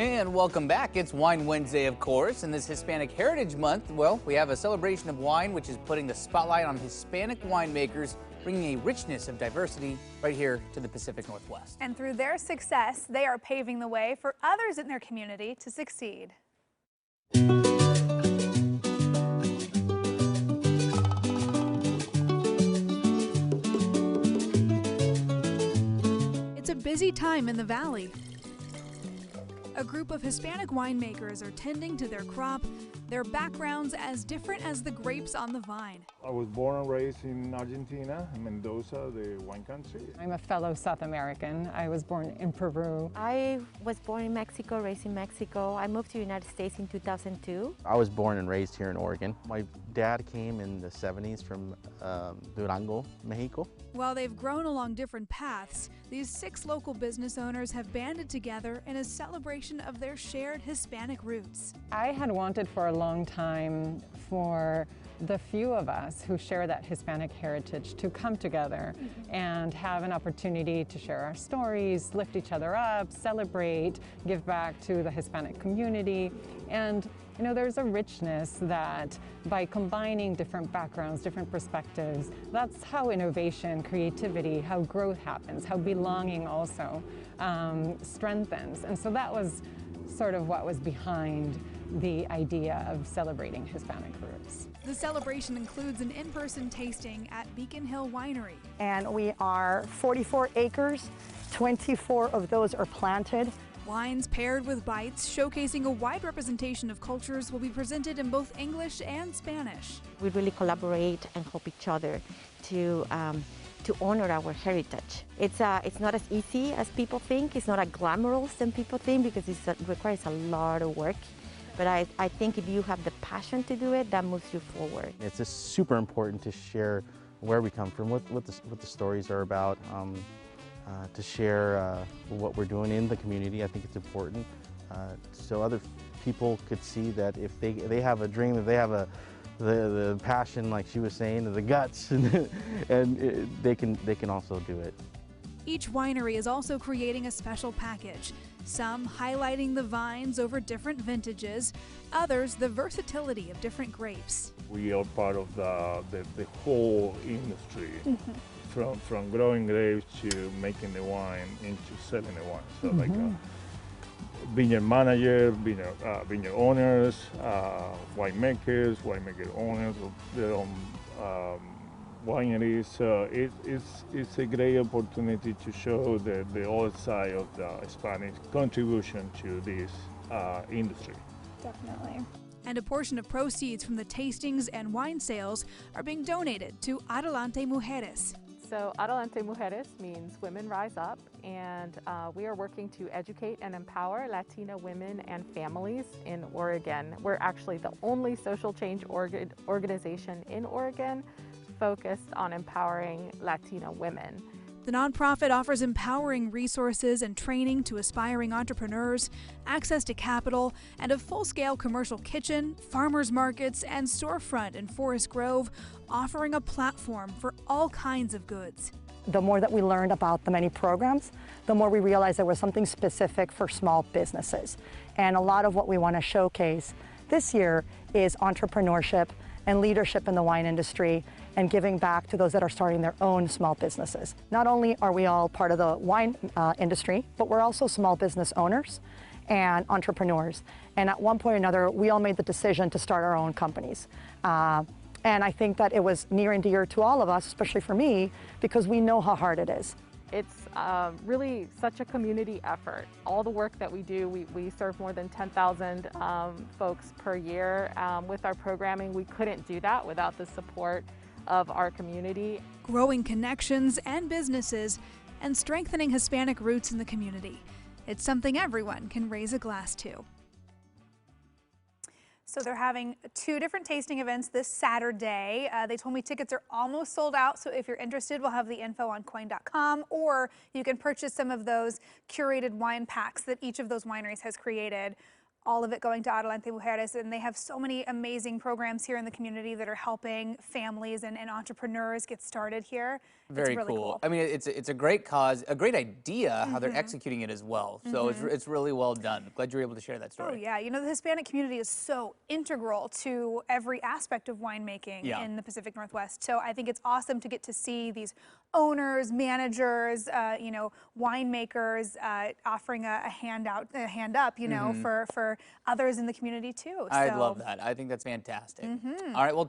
And welcome back. It's Wine Wednesday, of course, and this Hispanic Heritage Month, well, we have a celebration of wine, which is putting the spotlight on Hispanic winemakers, bringing a richness of diversity right here to the Pacific Northwest. And through their success, they are paving the way for others in their community to succeed. It's a busy time in the valley. A group of Hispanic winemakers are tending to their crop, their backgrounds as different as the grapes on the vine. I was born and raised in Argentina, in Mendoza, the wine country. I'm a fellow South American. I was born in Peru. I was born in Mexico, raised in Mexico. I moved to the United States in 2002. I was born and raised here in Oregon. My dad came in the 70s from Durango, Mexico. While they've grown along different paths, these 6 local business owners have banded together in a celebration of their shared Hispanic roots. I had wanted for a long time for the few of us who share that Hispanic heritage to come together and have an opportunity to share our stories, lift each other up, celebrate, give back to the Hispanic community. And you know, there's a richness that by combining different backgrounds, different perspectives, that's how innovation, creativity, how growth happens, how belonging also strengthens. And so that was sort of what was behind the idea of celebrating Hispanic roots. The celebration includes an in-person tasting at Beacon Hill Winery. And we are 44 acres, 24 of those are planted. Wines paired with bites showcasing a wide representation of cultures will be presented in both English and Spanish. We really collaborate and help each other to honor our heritage. It's not as easy as people think. It's not as glamorous than people think because it requires a lot of work. But I think if you have the passion to do it, that moves you forward. It's just super important to share where we come from, what the stories are about, to share what we're doing in the community. I think it's important so other people could see that if they have a dream, if they have the passion, like she was saying, the guts, and they can also do it. Each winery is also creating a special package, some highlighting the vines over different vintages, others the versatility of different grapes. We are part of the whole industry, from growing grapes to making the wine into selling the wine. So like vineyard manager, vineyard owners, winemaker owners of their own wineries. So it's a great opportunity to show the other side of the Hispanic contribution to this industry. Definitely. And a portion of proceeds from the tastings and wine sales are being donated to Adelante Mujeres. So Adelante Mujeres means Women Rise Up, and we are working to educate and empower Latina women and families in Oregon. We're actually the only social change organization in Oregon focused on empowering Latina women. The nonprofit offers empowering resources and training to aspiring entrepreneurs, access to capital, and a full-scale commercial kitchen, farmers markets, and storefront in Forest Grove, offering a platform for all kinds of goods. The more that we learned about the many programs, the more we realized there was something specific for small businesses. And a lot of what we want to showcase this year is entrepreneurship and leadership in the wine industry and giving back to those that are starting their own small businesses. Not only are we all part of the wine industry, but we're also small business owners and entrepreneurs. And at one point or another, we all made the decision to start our own companies. And I think that it was near and dear to all of us, especially for me, because we know how hard it is. It's really such a community effort. All the work that we do, we serve more than 10,000 folks per year. With our programming, we couldn't do that without the support of our community. Growing connections and businesses and strengthening Hispanic roots in the community. It's something everyone can raise a glass to. So they're having 2 different tasting events this Saturday. They told me tickets are almost sold out, so if you're interested, we'll have the info on coin.com, or you can purchase some of those curated wine packs that each of those wineries has created all of it going to Adelante Mujeres, and they have so many amazing programs here in the community that are helping families and entrepreneurs get started here. Very it's really cool. I mean, it's a great cause, a great idea how they're executing it as well. So it's really well done. Glad you were able to share that story. Oh yeah, you know, the Hispanic community is so integral to every aspect of winemaking in the Pacific Northwest. So I think it's awesome to get to see these owners, managers, you know, winemakers offering a hand up, you know, for others in the community too. So. I love that. I think that's fantastic. All right, well.